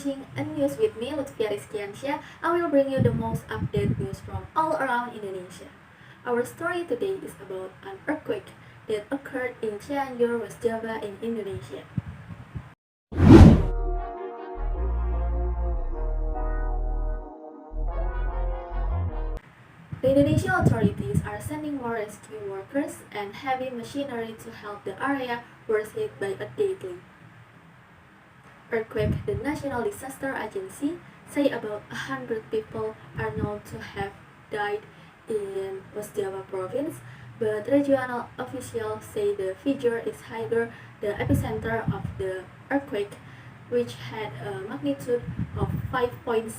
watching a news with me, Lutfiah Rizkiyansyah. I will bring you the most updated news from all around Indonesia. Our story today is about an earthquake that occurred in Cianjur, West Java in Indonesia. The Indonesian authorities are sending more rescue workers and heavy machinery to help the area worst hit by a deadly earthquake. The National Disaster Agency say about 100 people are known to have died in West Java province, but regional officials say the figure is higher. The epicenter of the earthquake, which had a magnitude of 5.6,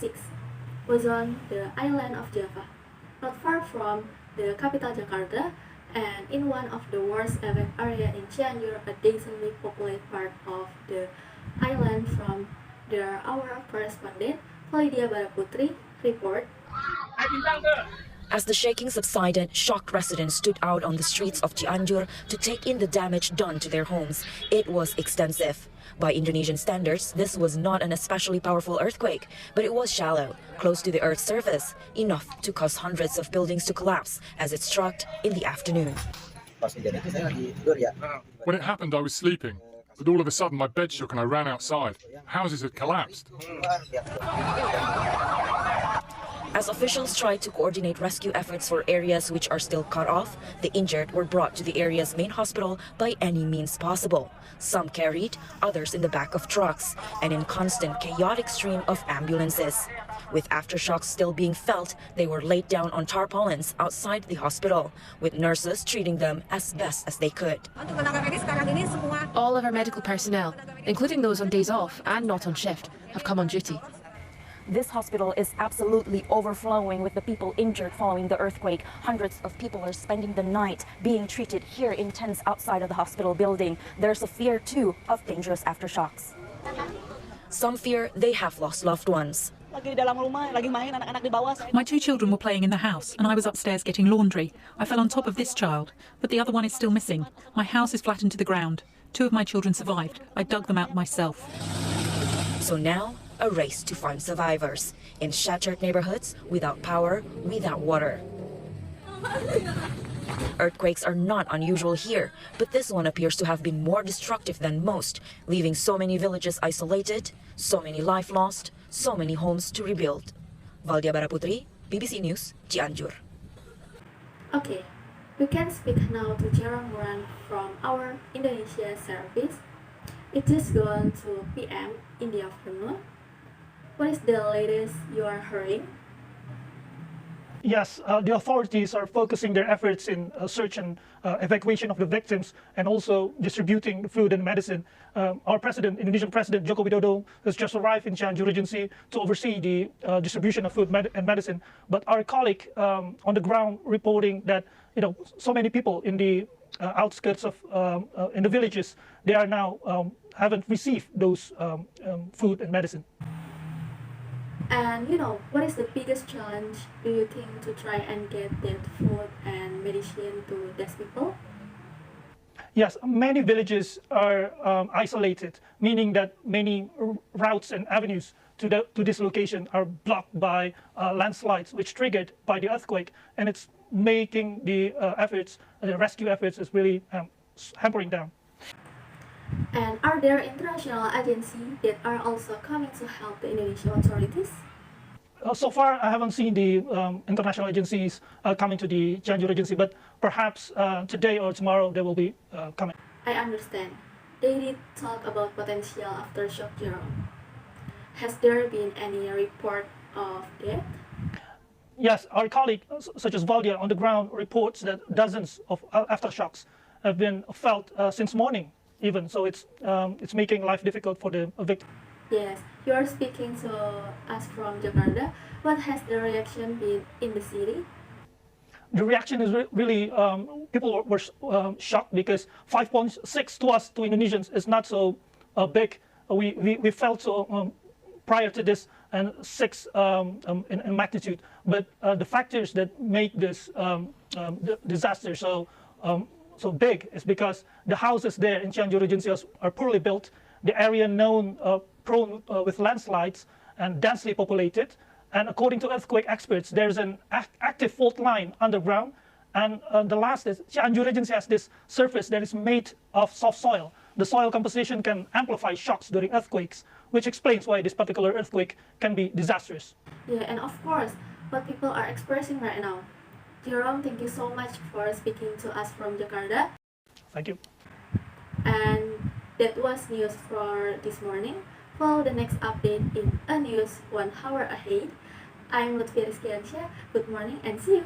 was on the island of Java, not far from the capital Jakarta, and in one of the worst event area in Cianjur, a densely populated part of the island. From there, our correspondent Valdia Baraputri report. As the shaking subsided, shocked residents stood out on the streets of Cianjur to take in the damage done to their homes. It was extensive. By Indonesian standards, this was not an especially powerful earthquake, but it was shallow, close to the Earth's surface, enough to cause hundreds of buildings to collapse as it struck in the afternoon. When it happened, I was sleeping, but all of a sudden my bed shook and I ran outside. Houses had collapsed. As officials tried to coordinate rescue efforts for areas which are still cut off, the injured were brought to the area's main hospital by any means possible. Some carried, others in the back of trucks, and in constant chaotic stream of ambulances. With aftershocks still being felt, they were laid down on tarpaulins outside the hospital, with nurses treating them as best as they could. All of our medical personnel, including those on days off and not on shift, have come on duty. This hospital is absolutely overflowing with the people injured following the earthquake. Hundreds of people are spending the night being treated here in tents outside of the hospital building. There's a fear, too, of dangerous aftershocks. Some fear they have lost loved ones. My two children were playing in the house and I was upstairs getting laundry. I fell on top of this child, but the other one is still missing. My house is flattened to the ground. Two of my children survived. I dug them out myself. So now, a race to find survivors in shattered neighborhoods without power, without water. Earthquakes are not unusual here, but this one appears to have been more destructive than most, leaving so many villages isolated, so many lives lost, so many homes to rebuild. Valdia Baraputri, BBC News, Cianjur. Okay, we can speak now to Jerome Moran from our Indonesia service. It just gone to PM in the afternoon. What is the latest you are hearing? Yes, the authorities are focusing their efforts in search and evacuation of the victims, and also distributing food and medicine. Our president, Indonesian President Joko Widodo, has just arrived in Cianjur Regency to oversee the distribution of food and medicine. But our colleague on the ground reporting that so many people in the outskirts of in the villages, they are now haven't received those food and medicine. And what is the biggest challenge do you think to try and get that food and medicine to these people? Yes, many villages are isolated, meaning that many routes and avenues to this location are blocked by landslides, which triggered by the earthquake, and it's making the rescue efforts is really hampering down. And are there international agencies that are also coming to help the Indonesian authorities? So far, I haven't seen the international agencies coming to the Cianjur Regency, but perhaps today or tomorrow they will be coming. I understand. They did talk about potential aftershock, Jerome. Has there been any report of that? Yes, our colleague, such as Valdia on the ground, reports that dozens of aftershocks have been felt since morning. Even so, it's making life difficult for the victim. Yes, you are speaking to us from Jakarta. What has the reaction been in the city? The reaction is really people were shocked, because 5.6 to us, to Indonesians, is not so big. We felt so prior to this, and 6 in magnitude. But the factors that make this disaster so big is because the houses there in Cianjur Regency are poorly built, the area known prone with landslides and densely populated. And according to earthquake experts, there's an active fault line underground. And the last is Cianjur Regency has this surface that is made of soft soil. The soil composition can amplify shocks during earthquakes, which explains why this particular earthquake can be disastrous. Yeah, and of course, what people are expressing right now. Jerome, thank you so much for speaking to us from Jakarta. Thank you. And that was news for this morning. Follow the next update in a news 1 hour ahead. I'm Lutfiah Rizkiyansyah. Good morning and see you.